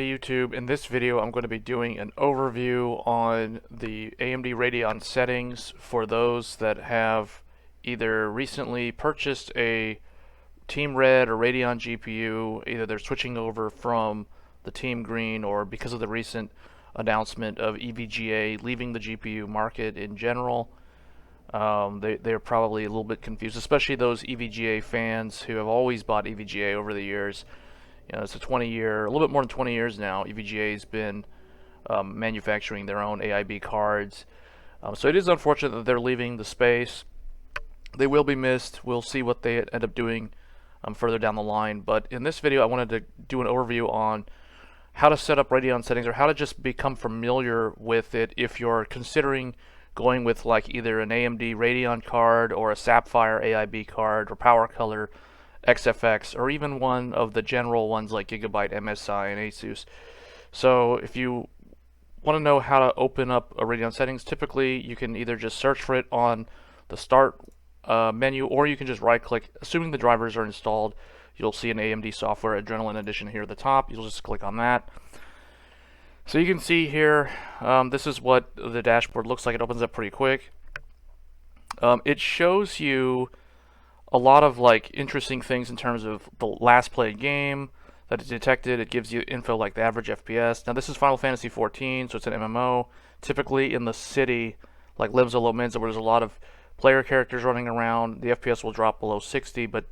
Hey YouTube, in this video I'm going to be doing an overview on the AMD Radeon settings for those that have either recently purchased a Team Red or Radeon GPU, either they're switching over from the Team Green or because of the recent announcement of EVGA leaving the GPU market in general. They're probably a little bit confused, especially those EVGA fans who have always bought EVGA over the years. You know, it's a 20-year, a little bit more than 20 years now. EVGA's been manufacturing their own AIB cards. So it is unfortunate that they're leaving the space. They will be missed. We'll see what they end up doing further down the line. But in this video, I wanted to do an overview on how to set up Radeon settings, or how to just become familiar with it if you're considering going with like either an AMD Radeon card or a Sapphire AIB card or Power Color XFX, or even one of the general ones like Gigabyte, MSI, and Asus. So if you want to know how to open up a Radeon settings, typically you can either just search for it on the start menu, or you can just right click. Assuming the drivers are installed, you'll see an AMD Software Adrenaline Edition here at the top. You'll just click on that. So you can see here, this is what the dashboard looks like. It opens up pretty quick. It shows you a lot of like interesting things in terms of the last played game that it detected. It gives you info like the average FPS. Now this is Final Fantasy 14, so it's an MMO. Typically in the city, like Limsa Lominsa, where there's a lot of player characters running around, the FPS will drop below 60, but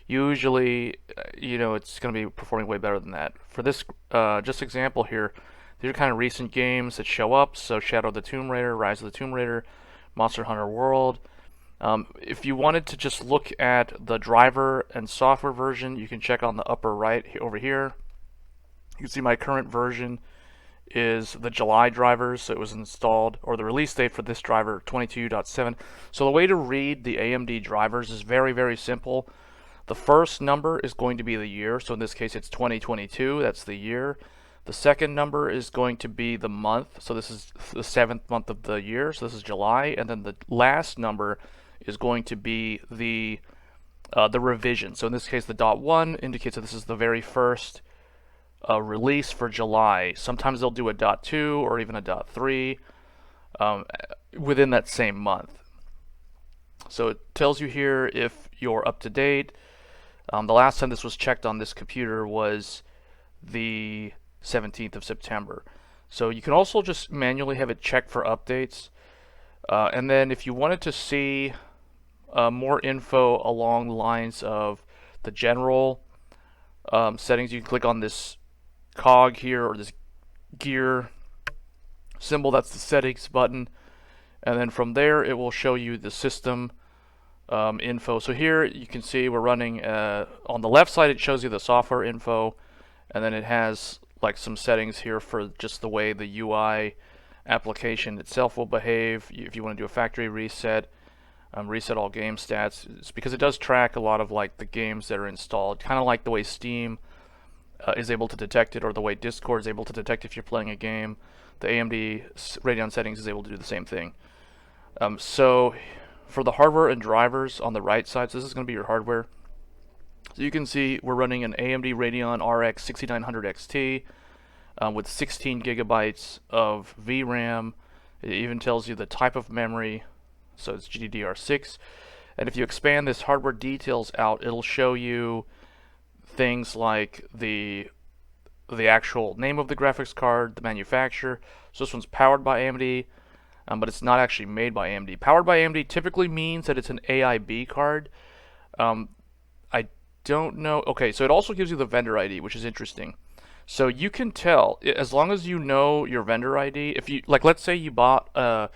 usually, you know, it's going to be performing way better than that. For this just example here, these are kind of recent games that show up. So Shadow of the Tomb Raider, Rise of the Tomb Raider, Monster Hunter World. If you wanted to just look at the driver and software version, you can check on the upper right over here. You can see my current version is the July drivers, so it was installed, or the release date for this driver, 22.7. So the way to read the AMD drivers is very, very simple. The first number is going to be the year, so in this case it's 2022, that's the year. The second number is going to be the month, so this is the 7th month of the year, so this is July, and then the last number is going to be the revision. So in this case, the .1 indicates that this is the very first release for July. Sometimes they'll do a .2 or even a .3 within that same month. So it tells you here if you're up to date. The last time this was checked on this computer was the 17th of September. So you can also just manually have it checked for updates. And then if you wanted to see more info along the lines of the general settings, you can click on this cog here, or this gear symbol. That's the settings button, and then from there it will show you the system info. So here you can see we're running on the left side, it shows you the software info, and then it has like some settings here for just the way the UI application itself will behave. If you want to do a factory reset, reset all game stats. It's because it does track a lot of like the games that are installed, kind of like the way Steam is able to detect it, or the way Discord is able to detect if you're playing a game. The AMD Radeon settings is able to do the same thing. So for the hardware and drivers on the right side, so this is going to be your hardware. So you can see we're running an AMD Radeon RX 6900 XT with 16 gigabytes of VRAM. It even tells you the type of memory, so it's GDDR6. And if you expand this hardware details out, it'll show you things like the actual name of the graphics card, the manufacturer. So this one's powered by AMD, but it's not actually made by AMD. Powered by AMD typically means that it's an AIB card. I don't know. Okay, so it also gives you the vendor ID, which is interesting. So you can tell, as long as you know your vendor ID, if you, like, let's say you bought a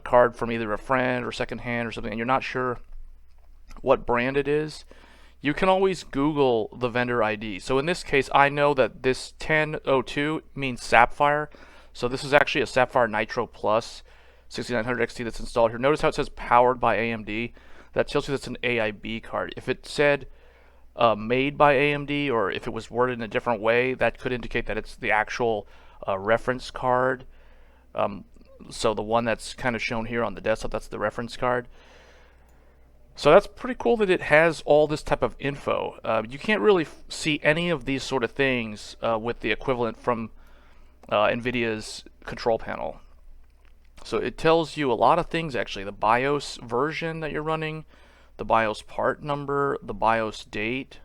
card from either a friend or secondhand or something, and you're not sure what brand it is, you can always Google the vendor ID. So in this case, I know that this 1002 means Sapphire. So this is actually a Sapphire Nitro Plus 6900 XT that's installed here. Notice how it says powered by AMD. That tells you that's an AIB card. If it said made by AMD, or if it was worded in a different way, that could indicate that it's the actual reference card. So the one that's kind of shown here on the desktop, that's the reference card. So that's pretty cool that it has all this type of info. You can't really see any of these sort of things with the equivalent from NVIDIA's control panel. So it tells you a lot of things actually. The BIOS version that you're running, the BIOS part number, the BIOS date,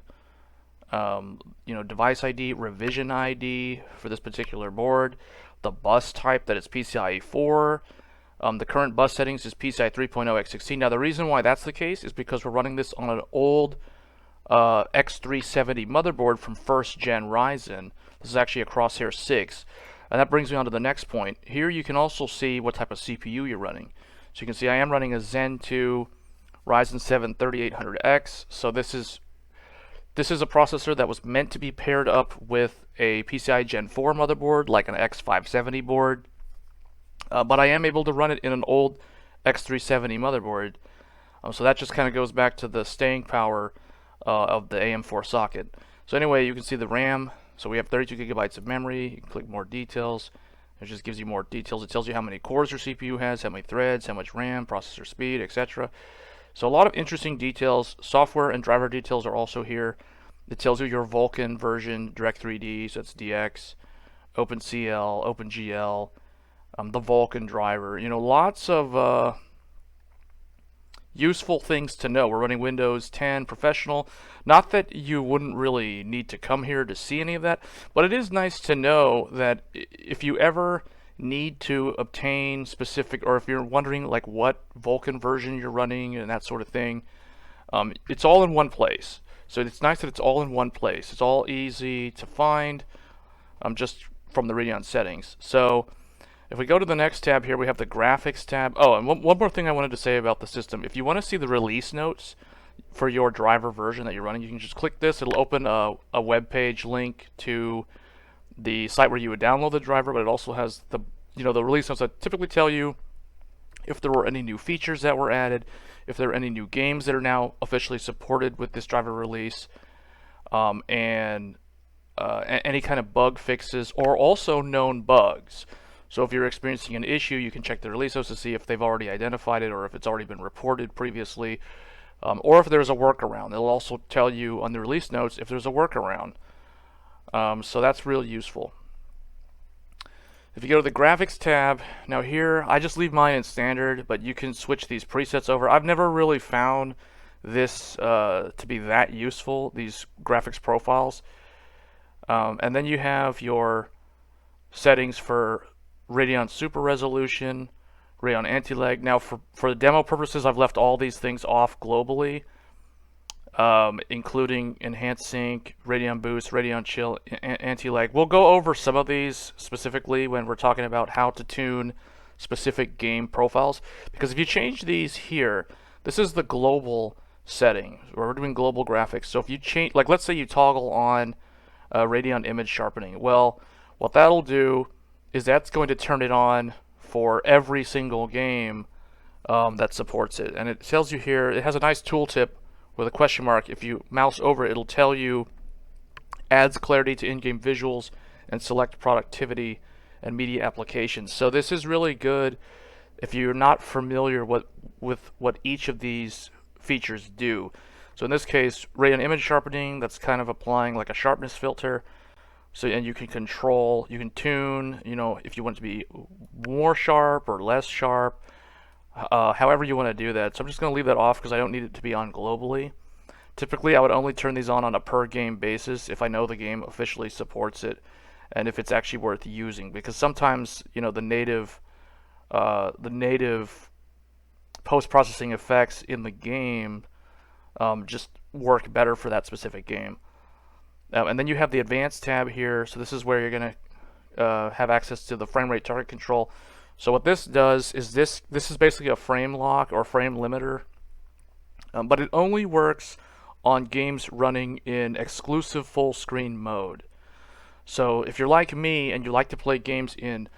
device ID, revision ID for this particular board, the bus type that it's PCIe 4. The current bus settings is PCIe 3.0x16. Now the reason why that's the case is because we're running this on an old X370 motherboard from first gen Ryzen. This is actually a Crosshair 6. And that brings me on to the next point. Here you can also see what type of CPU you're running. So you can see I am running a Zen 2 Ryzen 7 3800X. So this is a processor that was meant to be paired up with a PCIe Gen 4 motherboard, like an X570 board. But I am able to run it in an old X370 motherboard. So that just kind of goes back to the staying power of the AM4 socket. So anyway, you can see the RAM. So we have 32 gigabytes of memory. You can click more details. It just gives you more details. It tells you how many cores your CPU has, how many threads, how much RAM, processor speed, etc. So a lot of interesting details. Software and driver details are also here. It tells you your Vulkan version, Direct3D, so that's DX, OpenCL, OpenGL, the Vulkan driver. Lots of useful things to know. We're running Windows 10 Professional. Not that you wouldn't really need to come here to see any of that, but it is nice to know that if you ever need to obtain specific, or if you're wondering like what Vulkan version you're running and that sort of thing, it's all in one place. So it's nice that it's all in one place. It's all easy to find just from the Radeon settings. So if we go to the next tab here, we have the graphics tab. Oh, and one more thing I wanted to say about the system. If you want to see the release notes for your driver version that you're running, you can just click this. It'll open a web page link to the site where you would download the driver, but it also has the release notes that typically tell you if there were any new features that were added, if there are any new games that are now officially supported with this driver release, and any kind of bug fixes or also known bugs. So if you're experiencing an issue, you can check the release notes to see if they've already identified it or if it's already been reported previously, or if there's a workaround. It'll also tell you on the release notes if there's a workaround. So that's really useful. If you go to the graphics tab, now here, I just leave mine in standard, but you can switch these presets over. I've never really found this to be that useful, these graphics profiles. And then you have your settings for Radeon Super Resolution, Radeon Anti-Lag. Now for the demo purposes, I've left all these things off globally, including Enhanced Sync, Radeon Boost, Radeon Chill, Anti-Lag. We'll go over some of these specifically when we're talking about how to tune specific game profiles, because if you change these here, this is the global setting. We're doing global graphics. So if you change, like let's say you toggle on Radeon Image Sharpening, well, what that'll do is that's going to turn it on for every single game that supports it. And it tells you here, it has a nice tooltip with a question mark. If you mouse over it, it'll tell you adds clarity to in-game visuals and select productivity and media applications. So this is really good if you're not familiar with what each of these features do. So in this case, Radeon Image Sharpening, that's kind of applying like a sharpness filter. So, and you can control, you can tune, if you want it to be more sharp or less sharp, however you want to do that. So I'm just going to leave that off because I don't need it to be on globally. Typically, I would only turn these on a per game basis if I know the game officially supports it and if it's actually worth using. Because sometimes, the native post-processing effects in the game just work better for that specific game. And then you have the advanced tab here. So this is where you're going to have access to the frame rate target control. So what this does is this is basically a frame lock or frame limiter, but it only works on games running in exclusive full screen mode. So if you're like me and you like to play games in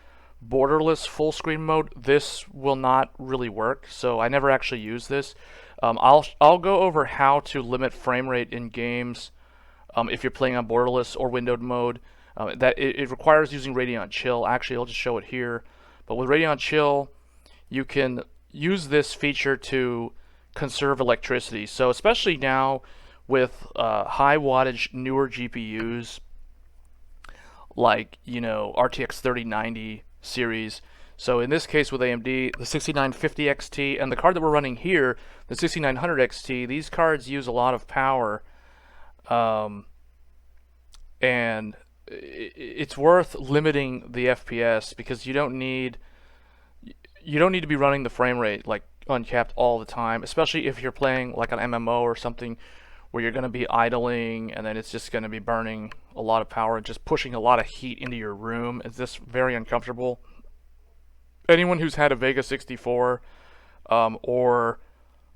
borderless full screen mode, this will not really work. So I never actually use this. I'll go over how to limit frame rate in games if you're playing on borderless or windowed mode. It requires using Radeon Chill. Actually, I'll just show it here. But with Radeon Chill, you can use this feature to conserve electricity. So especially now with high wattage newer GPUs like RTX 3090 series. So in this case with AMD, the 6950 XT and the card that we're running here, the 6900 XT, these cards use a lot of power, and it's worth limiting the FPS because you don't need to be running the frame rate like uncapped all the time, especially if you're playing like an MMO or something where you're going to be idling and then it's just going to be burning a lot of power and just pushing a lot of heat into your room. It's just very uncomfortable. Anyone who's had a Vega 64 or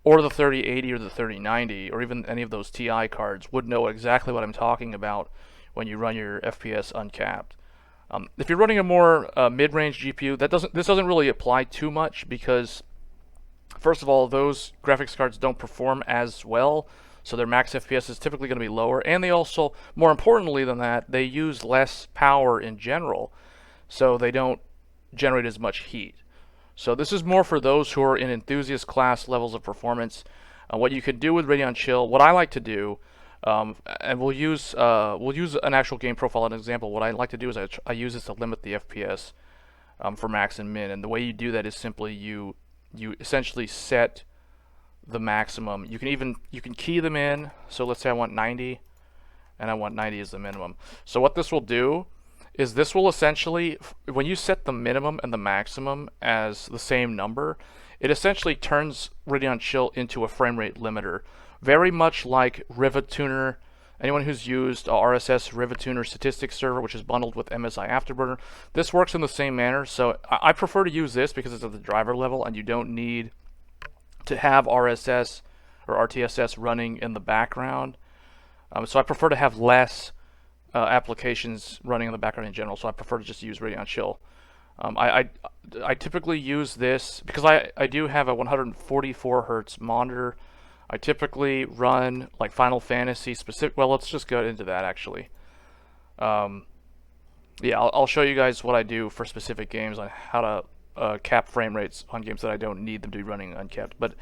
the 3080 or the 3090 or even any of those TI cards would know exactly what I'm talking about when you run your FPS uncapped. If you're running a more mid-range GPU, this doesn't really apply too much because, first of all, those graphics cards don't perform as well, so their max FPS is typically going to be lower, and they also, more importantly than that, they use less power in general, so they don't generate as much heat. So this is more for those who are in enthusiast class levels of performance. What you can do with Radeon Chill, what I like to do, and we'll use an actual game profile as an example. What I like to do is I use this to limit the FPS for max and min, and the way you do that is simply you essentially set the maximum. You can key them in. So let's say I want 90, and I want 90 as the minimum. So what this will do is this will essentially, when you set the minimum and the maximum as the same number, it essentially turns Radeon Chill into a frame rate limiter. Very much like RivetTuner. Anyone who's used RSS RivetTuner statistics server, which is bundled with MSI Afterburner, this works in the same manner. So I prefer to use this because it's at the driver level and you don't need to have RSS or RTSS running in the background. So I prefer to have less applications running in the background in general. So I prefer to just use Radeon Chill. I typically use this because I do have a 144 hertz monitor. I typically run like Final Fantasy specific. Well, let's just go into that actually. Yeah, I'll show you guys what I do for specific games on how to cap frame rates on games that I don't need them to be running uncapped. But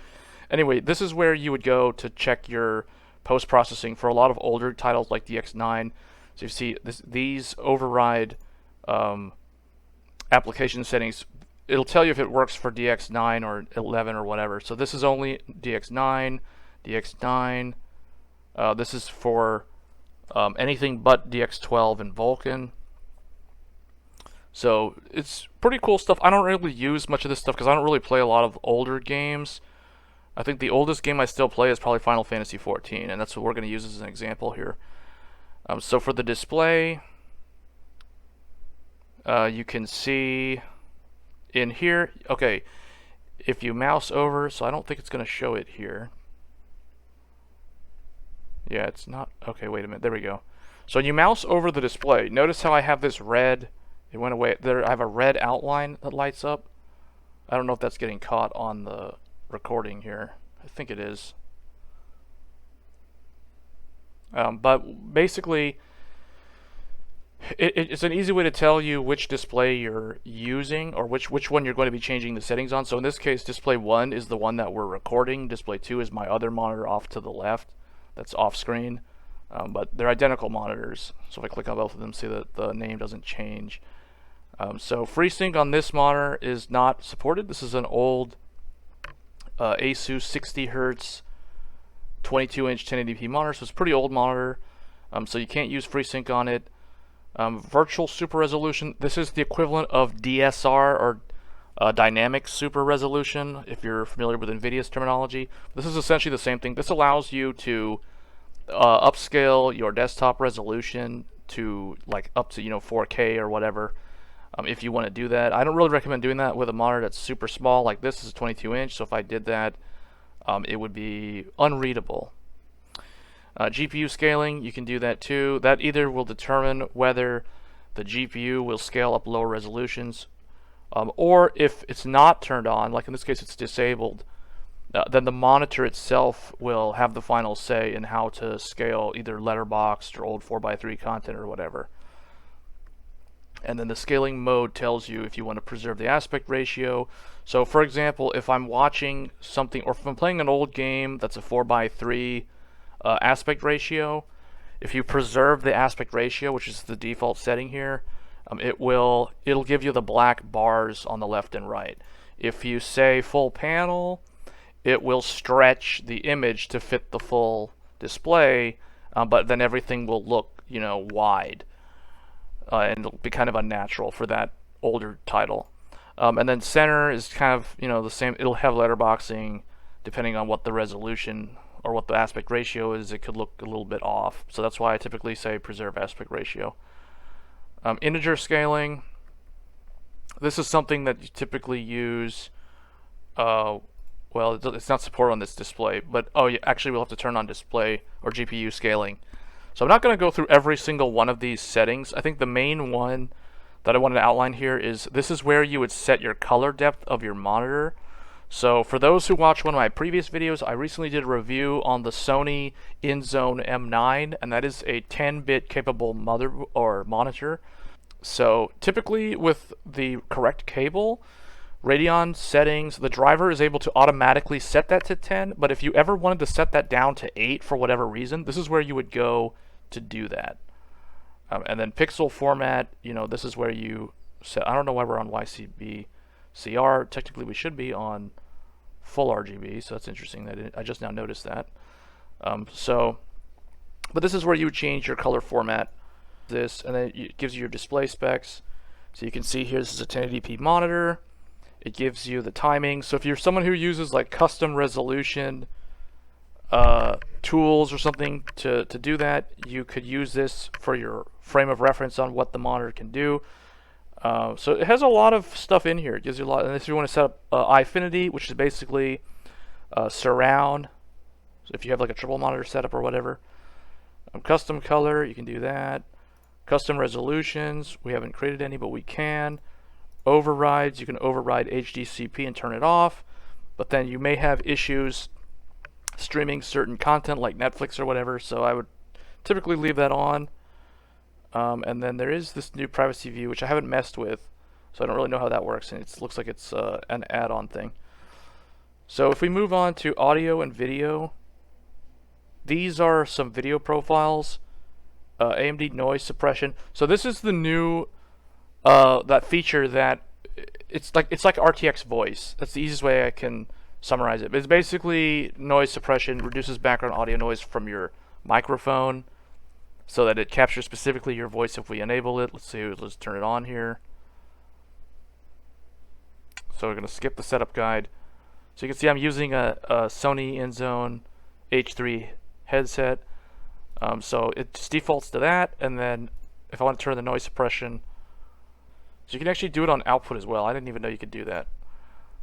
anyway, this is where you would go to check your post-processing for a lot of older titles like DX9. So you see these override application settings. It'll tell you if it works for DX9 or 11 or whatever. So this is only DX9. DX9. This is for anything but DX12 and Vulkan. So it's pretty cool stuff. I don't really use much of this stuff because I don't really play a lot of older games. I think the oldest game I still play is probably Final Fantasy 14, and that's what we're going to use as an example here. So for the display, you can see in here, okay, if you mouse over, so I don't think it's going to show it here. Yeah, it's not. Okay, wait a minute. There we go. So you mouse over the display. Notice how I have this red. It went away. There, I have a red outline that lights up. I don't know if that's getting caught on the recording here. I think it is. But basically, it's an easy way to tell you which display you're using or which one you're going to be changing the settings on. So in this case, display 1 is the one that we're recording. Display 2 is my other monitor off to the left. That's off screen, but they're identical monitors. So if I click on both of them, see that the name doesn't change. So FreeSync on this monitor is not supported. This is an old ASUS 60 Hz 22-inch 1080p monitor, so it's a pretty old monitor. So you can't use FreeSync on it. Virtual Super Resolution. This is the equivalent of DSR or Dynamic Super Resolution, if you're familiar with NVIDIA's terminology. This is essentially the same thing. This allows you to upscale your desktop resolution to like up to 4K or whatever. If you want to do that, I don't really recommend doing that with a monitor that's super small. Like this is a 22-inch, so if I did that, it would be unreadable. GPU scaling, you can do that too. That either will determine whether the GPU will scale up lower resolutions, or if it's not turned on, like in this case it's disabled, then the monitor itself will have the final say in how to scale either letterboxed or old 4x3 content or whatever. And then the scaling mode tells you if you want to preserve the aspect ratio. So for example, if I'm watching something, or if I'm playing an old game that's a 4:3 aspect ratio, if you preserve the aspect ratio, which is the default setting here, it'll give you the black bars on the left and right. If you say full panel, it will stretch the image to fit the full display, but then everything will look, wide, and it'll be kind of unnatural for that older title. And then center is kind of, the same. It'll have letterboxing, depending on what the resolution or what the aspect ratio is. It could look a little bit off. So that's why I typically say preserve aspect ratio. Integer scaling. This is something that you typically use. Well, it's not supported on this display, but yeah, actually we'll have to turn on display or GPU scaling. So I'm not going to go through every single one of these settings. I think the main one that I wanted to outline here is this is where you would set your color depth of your monitor. So for those who watched one of my previous videos, I recently did a review on the Sony InZone M9, and that is a 10-bit capable monitor. So typically with the correct cable, Radeon Settings, the driver is able to automatically set that to 10, but if you ever wanted to set that down to 8 for whatever reason, this is where you would go to do that. And then pixel format, this is where you set. I don't know why we're on YCB CR. Technically we should be on full RGB, so that's interesting. I just now noticed that. But this is where you would change your color format. And then it gives you your display specs. So you can see here, this is a 1080p monitor. It gives you the timing. So if you're someone who uses like custom resolution tools or something to do that, you could use this for your frame of reference on what the monitor can do. So it has a lot of stuff in here. It gives you a lot. And if you want to set up Eyefinity, which is basically surround, so if you have like a triple monitor setup or whatever. Custom color, you can do that. Custom resolutions, we haven't created any, but we can. Overrides, you can override HDCP and turn it off, but then you may have issues streaming certain content like Netflix or whatever, so I would typically leave that on. And then there is this new privacy view, which I haven't messed with, so I don't really know how that works, and it looks like it's an add-on thing. So if we move on to audio and video, these are some video profiles. AMD noise suppression. So this is the new that feature that it's like RTX voice. That's the easiest way I can summarize it. It's basically noise suppression, reduces background audio noise from your microphone so that it captures specifically your voice if we enable it. Let's turn it on here. So we're going to skip the setup guide. So you can see I'm using a Sony InZone H3 headset. So it just defaults to that, and then if I want to turn the noise suppression, so you can actually do it on output as well. I didn't even know you could do that.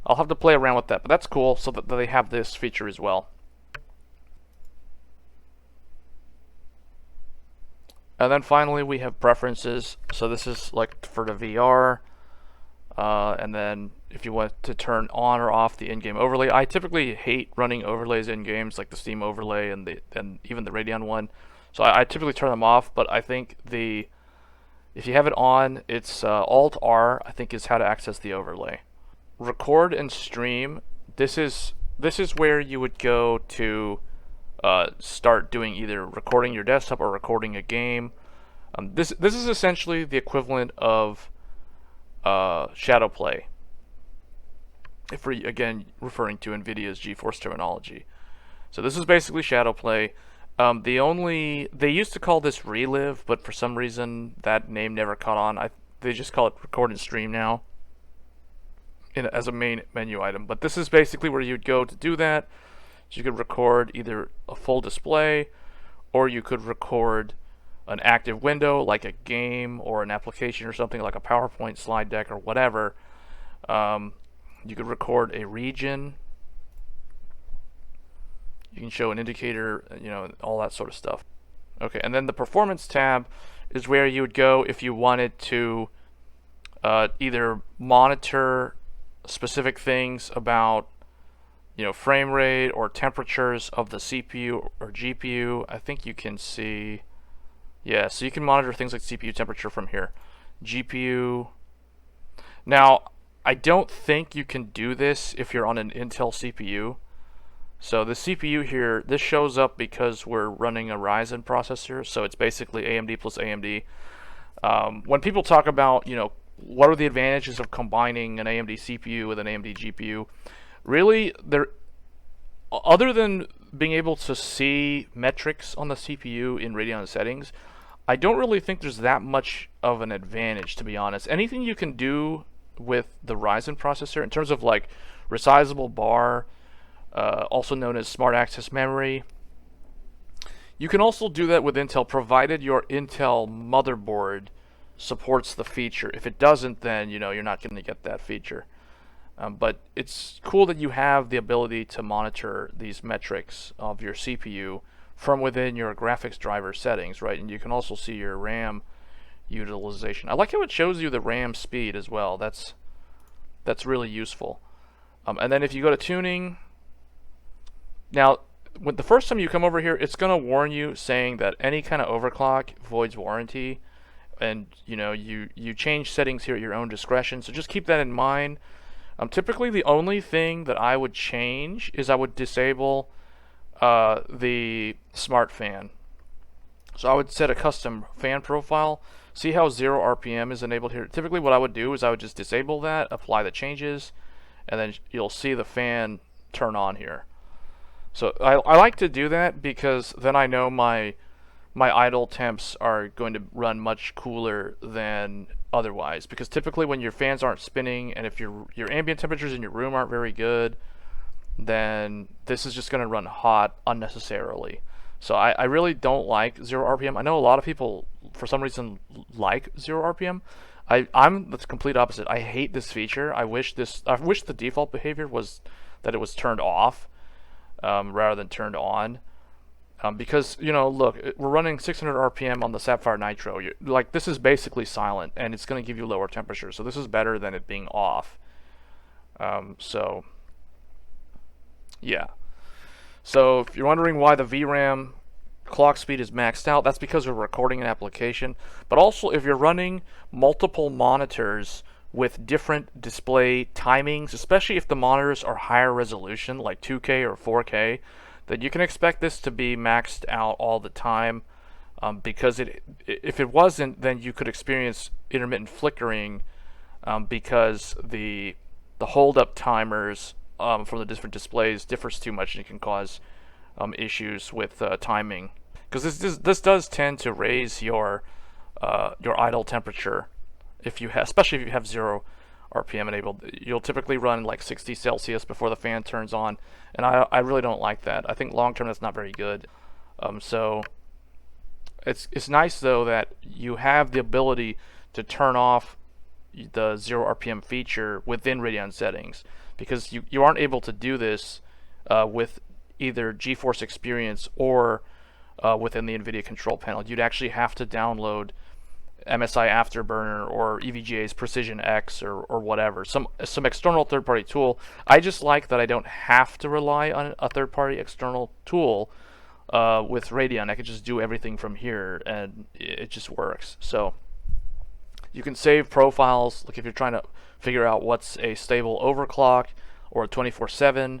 I'll have to play around with that, but that's cool, so that they have this feature as well. And then finally we have preferences. So this is like for the VR, and then if you want to turn on or off the in-game overlay. I typically hate running overlays in games, like the Steam overlay and even the Radeon one. So I typically turn them off, but I think if you have it on, it's Alt-R, I think, is how to access the overlay. Record and stream. This is where you would go to start doing either recording your desktop or recording a game. This is essentially the equivalent of shadow play, if we're again referring to NVIDIA's Geforce terminology. So this is basically shadow play. They used to call this relive, but for some reason that name never caught on. They just call it record and stream now as a main menu item. But this is basically where you'd go to do that. So you could record either a full display, or you could record an active window like a game or an application or something like a PowerPoint slide deck or whatever. You could record a region. You can show an indicator, all that sort of stuff. Okay, and then the performance tab is where you would go if you wanted to either monitor specific things about frame rate or temperatures of the CPU or GPU. I think you can see, yeah, so you can monitor things like CPU temperature from here. GPU. Now, I don't think you can do this if you're on an Intel CPU. So the CPU here, this shows up because we're running a Ryzen processor, so it's basically AMD plus AMD. When people talk about, what are the advantages of combining an AMD CPU with an AMD GPU, really, other than being able to see metrics on the CPU in Radeon settings, I don't really think there's that much of an advantage, to be honest. Anything you can do with the Ryzen processor in terms of like resizable bar, also known as smart access memory, you can also do that with Intel, provided your Intel motherboard supports the feature. If it doesn't, then you're not going to get that feature. But it's cool that you have the ability to monitor these metrics of your CPU from within your graphics driver settings, right? And you can also see your RAM utilization. I like how it shows you the RAM speed as well. That's really useful. And then if you go to tuning, now when the first time you come over here, it's going to warn you saying that any kind of overclock voids warranty, and you change settings here at your own discretion. So just keep that in mind. Typically, the only thing that I would change is I would disable the smart fan. So I would set a custom fan profile. See how 0 RPM is enabled here? Typically what I would do is I would just disable that, apply the changes, and then you'll see the fan turn on here. So I like to do that because then I know my idle temps are going to run much cooler than otherwise. Because typically when your fans aren't spinning and if your ambient temperatures in your room aren't very good, then this is just going to run hot unnecessarily. So I really don't like 0 RPM. I know a lot of people, for some reason, like 0 RPM. I'm the complete opposite. I hate this feature. I wish the default behavior was that it was turned off rather than turned on. Because, look, we're running 600 RPM on the Sapphire Nitro. This is basically silent, and it's going to give you lower temperatures. So this is better than it being off. So, yeah. So if you're wondering why the VRAM clock speed is maxed out, that's because we're recording an application. But also, if you're running multiple monitors with different display timings, especially if the monitors are higher resolution, like 2K or 4K, then you can expect this to be maxed out all the time. Because if it wasn't, then you could experience intermittent flickering because the hold-up timers from the different displays differs too much, and it can cause issues with timing. Because this does tend to raise your idle temperature especially if you have 0 RPM enabled. You'll typically run like 60 Celsius before the fan turns on, and I really don't like that. I think long term that's not very good. So it's nice though that you have the ability to turn off the 0 RPM feature within Radeon settings, because you aren't able to do this with either Geforce Experience or within the NVIDIA control panel. You'd actually have to download MSI Afterburner or EVGA's Precision X or whatever, some external third-party tool. I just like that I don't have to rely on a third-party external tool with Radeon. I could just do everything from here, and it just works. So you can save profiles, like if you're trying to figure out what's a stable overclock or a 24/7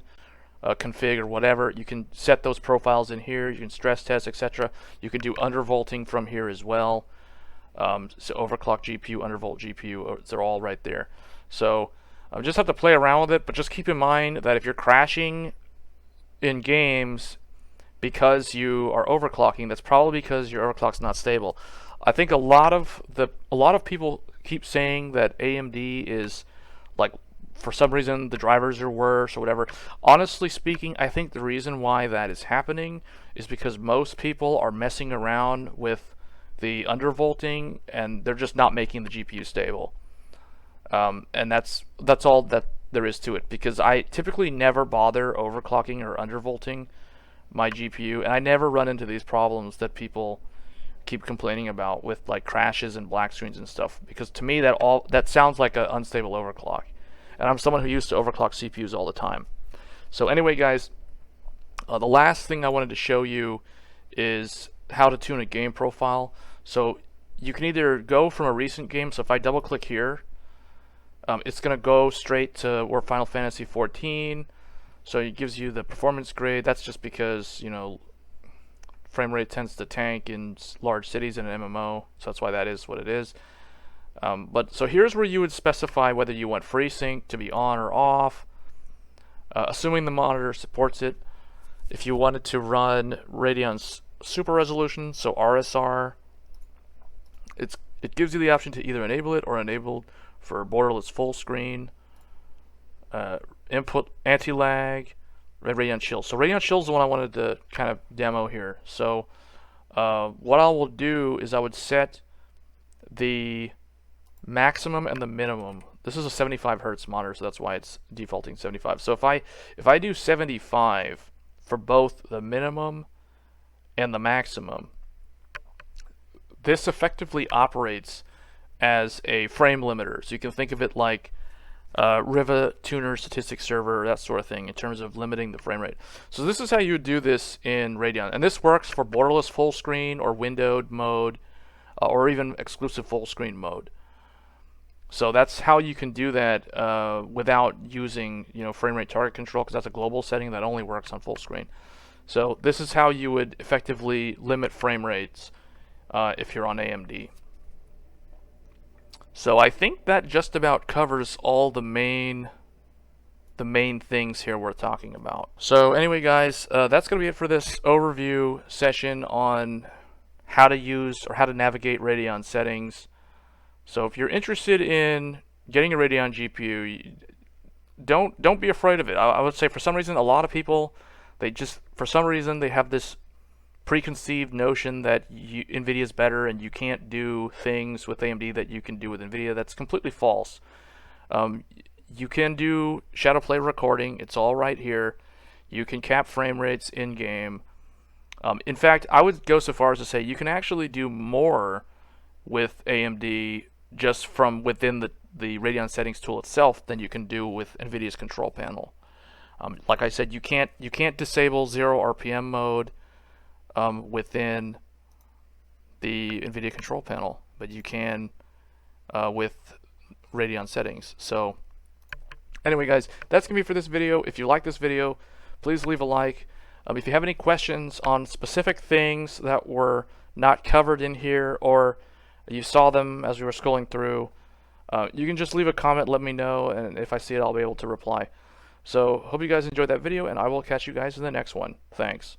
config or whatever. You can set those profiles in here. You can stress test, etc. You can do undervolting from here as well. So overclock GPU, undervolt GPU, they're all right there. So just have to play around with it, but just keep in mind that if you're crashing in games because you are overclocking, that's probably because your overclock's not stable. I think a lot of people keep saying that AMD is like, for some reason the drivers are worse or whatever. Honestly speaking, I think the reason why that is happening is because most people are messing around with the undervolting and they're just not making the GPU stable. And that's all that there is to it, because I typically never bother overclocking or undervolting my GPU, and I never run into these problems that people keep complaining about with like crashes and black screens and stuff, because to me that sounds like an unstable overclock, and I'm someone who used to overclock CPUs all the time. So anyway, guys, the last thing I wanted to show you is how to tune a game profile. So you can either go from a recent game. So if I double click here, it's going to go straight to where Final Fantasy 14. So it gives you the performance grade. That's just because, you know, frame rate tends to tank in large cities in an MMO. So that's why that is what it is. But so here's where you would specify whether you want FreeSync to be on or off, assuming the monitor supports it. If you wanted to run Radeon's Super Resolution, so RSR, it gives you the option to either enable it or enable for borderless full screen, input anti-lag, Radeon Shield. So Radeon Shield is the one I wanted to kind of demo here. So what I will do is I would set the maximum and the minimum. This is a 75 hertz monitor, so that's why it's defaulting 75. So if I do 75 for both the minimum and the maximum, this effectively operates as a frame limiter. So you can think of it like Riva tuner statistics server, that sort of thing, in terms of limiting the frame rate. So this is how you would do this in Radeon, and this works for borderless full screen or windowed mode, or even exclusive full screen mode. So that's how you can do that without using, you know, frame rate target control, because that's a global setting that only works on full screen. So this is how you would effectively limit frame rates if you're on AMD. So I think that just about covers all the main things here we're talking about. So anyway, guys, that's going to be it for this overview session on how to use or how to navigate Radeon settings. So if you're interested in getting a Radeon GPU, don't be afraid of it. I would say for some reason a lot of people, for some reason they have this preconceived notion that NVIDIA is better and you can't do things with AMD that you can do with NVIDIA. That's completely false. You can do shadow play recording. It's all right here. You can cap frame rates in game. In fact, I would go so far as to say you can actually do more with AMD just from within the Radeon settings tool itself than you can do with NVIDIA's control panel. Like I said, you can't disable 0 RPM mode within the NVIDIA control panel, but you can with Radeon settings. So anyway, guys, that's going to be for this video. If you like this video, please leave a like. If you have any questions on specific things that were not covered in here, or you saw them as we were scrolling through, you can just leave a comment, let me know, and if I see it, I'll be able to reply. So hope you guys enjoyed that video, and I will catch you guys in the next one. Thanks.